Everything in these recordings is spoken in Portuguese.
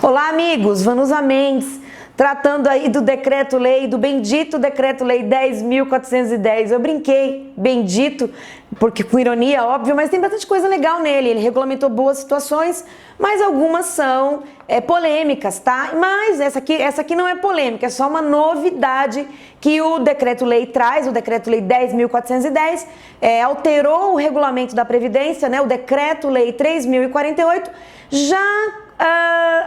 Olá, amigos, Vanusa Mendes, tratando aí do decreto-lei, do bendito decreto-lei 10.410. Eu brinquei, bendito, porque com ironia, óbvio, mas tem bastante coisa legal nele. Ele regulamentou boas situações, mas algumas são polêmicas, tá? Mas essa aqui não é polêmica, é só uma novidade que o decreto-lei traz, o decreto-lei 10.410, alterou o regulamento da Previdência, né? O decreto-lei 3.048, já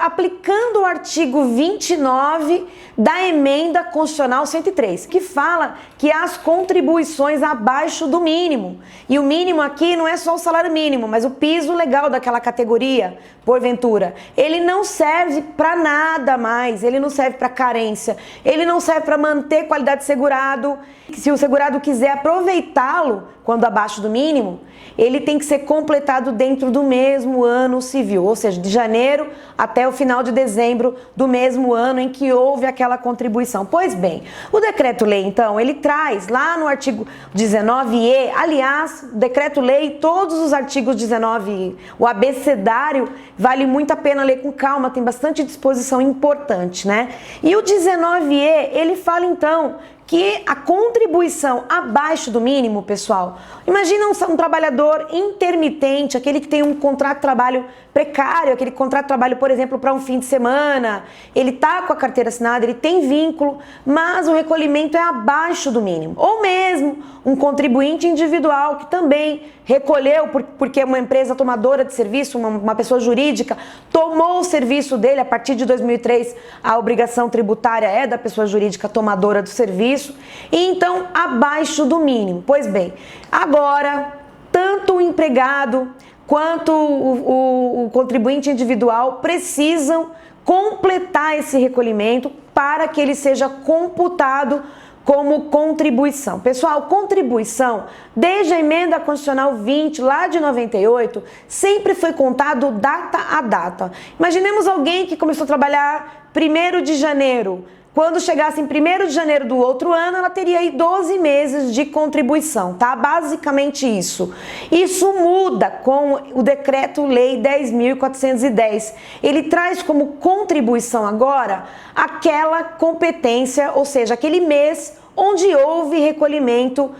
aplicando o artigo 29 da Emenda Constitucional 103, que fala que as contribuições abaixo do mínimo, e o mínimo aqui não é só o salário mínimo, mas o piso legal daquela categoria, porventura, ele não serve para nada mais, ele não serve para carência, ele não serve para manter qualidade de segurado. Se o segurado quiser aproveitá-lo quando abaixo do mínimo, ele tem que ser completado dentro do mesmo ano civil, ou seja, de janeiro até o final de dezembro do mesmo ano em que houve aquela contribuição. Pois bem, o decreto-lei, então, ele traz lá no artigo 19E, aliás, decreto-lei, todos os artigos 19, o abecedário, vale muito a pena ler com calma, tem bastante disposição importante, né? E o 19E, ele fala, então, que a contribuição abaixo do mínimo, pessoal, imagina um trabalhador intermitente, aquele que tem um contrato de trabalho precário, aquele contrato de trabalho, por exemplo, para um fim de semana, ele tá com a carteira assinada, ele tem vínculo, mas o recolhimento é abaixo do mínimo. Ou mesmo um contribuinte individual que também recolheu porque uma empresa tomadora de serviço, uma pessoa jurídica, tomou o serviço dele. A partir de 2003, a obrigação tributária é da pessoa jurídica tomadora do serviço, e então abaixo do mínimo. Pois bem, agora, tanto o empregado quanto o contribuinte individual precisam completar esse recolhimento para que ele seja computado como contribuição. Pessoal, contribuição, desde a Emenda Constitucional 20, lá de 98, sempre foi contado data a data. Imaginemos alguém que começou a trabalhar 1º de janeiro. Quando chegasse em 1º de janeiro do outro ano, ela teria aí 12 meses de contribuição, tá? Basicamente isso. Isso muda com o Decreto-Lei 10.410. Ele traz como contribuição agora aquela competência, ou seja, aquele mês onde houve recolhimento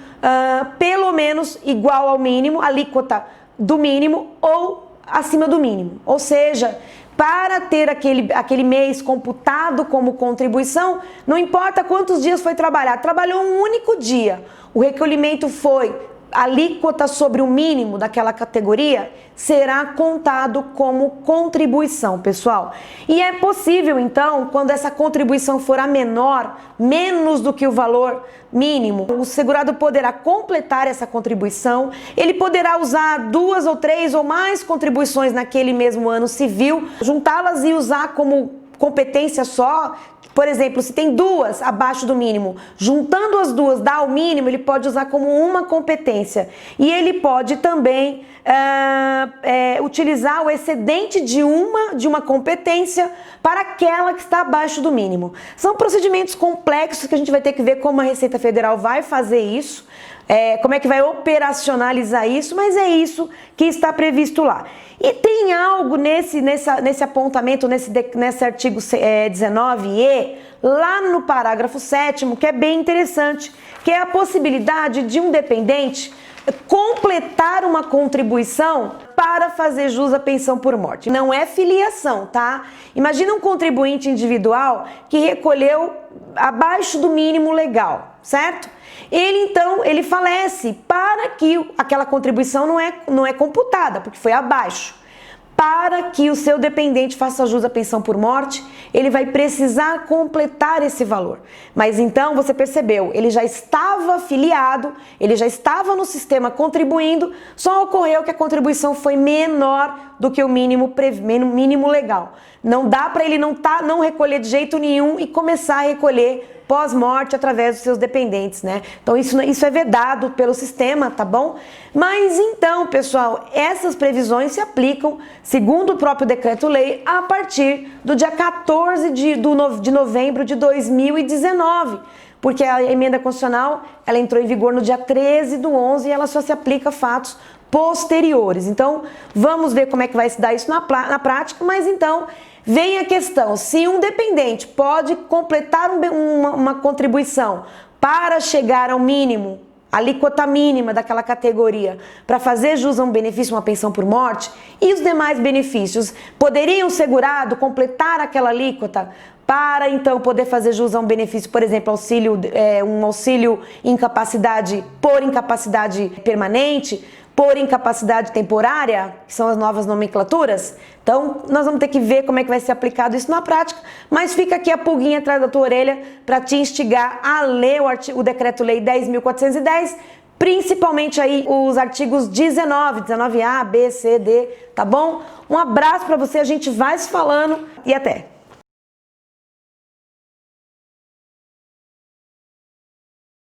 pelo menos igual ao mínimo, alíquota do mínimo ou acima do mínimo. Ou seja, para ter aquele mês computado como contribuição, não importa quantos dias foi trabalhado, trabalhou um único dia, o recolhimento foi alíquota sobre o mínimo daquela categoria, será contado como contribuição, pessoal. E é possível, então, quando essa contribuição for a menor, menos do que o valor mínimo, o segurado poderá completar essa contribuição, ele poderá usar 2 ou 3 ou mais contribuições naquele mesmo ano civil, juntá-las e usar como competência só. Por exemplo, se tem 2 abaixo do mínimo, juntando as 2 dá o mínimo, ele pode usar como uma competência. E ele pode também utilizar o excedente de uma competência para aquela que está abaixo do mínimo. São procedimentos complexos que a gente vai ter que ver como a Receita Federal vai fazer isso, como é que vai operacionalizar isso, mas é isso que está previsto lá. E tem algo nesse apontamento, nesse artigo 19E, lá no parágrafo 7º, que é bem interessante, que é a possibilidade de um dependente completar uma contribuição para fazer jus à pensão por morte. Não é filiação, tá? Imagina um contribuinte individual que recolheu abaixo do mínimo legal, certo? Ele falece para que aquela contribuição não é computada, porque foi abaixo. Para que o seu dependente faça jus à pensão por morte, ele vai precisar completar esse valor. Mas então, você percebeu, ele já estava afiliado, ele já estava no sistema contribuindo, só ocorreu que a contribuição foi menor do que o mínimo legal. Não dá para ele não recolher de jeito nenhum e começar a recolher pós-morte através dos seus dependentes, né? Então isso é vedado pelo sistema, tá bom? Mas então, pessoal, essas previsões se aplicam, segundo o próprio decreto-lei, a partir do dia 14 de novembro de 2019, porque a emenda constitucional ela entrou em vigor no dia 13/11 e ela só se aplica a fatos posteriores. Então, vamos ver como é que vai se dar isso na prática, mas então vem a questão, se um dependente pode completar uma contribuição para chegar ao mínimo, a alíquota mínima daquela categoria, para fazer jus a um benefício, uma pensão por morte, e os demais benefícios, poderiam o segurado completar aquela alíquota para então poder fazer jus a um benefício, por exemplo, um auxílio incapacidade por incapacidade permanente, por incapacidade temporária, que são as novas nomenclaturas. Então, nós vamos ter que ver como é que vai ser aplicado isso na prática, mas fica aqui a pulguinha atrás da tua orelha para te instigar a ler o Decreto-Lei 10.410, principalmente aí os artigos 19A, B, C, D, tá bom? Um abraço para você, a gente vai se falando e até!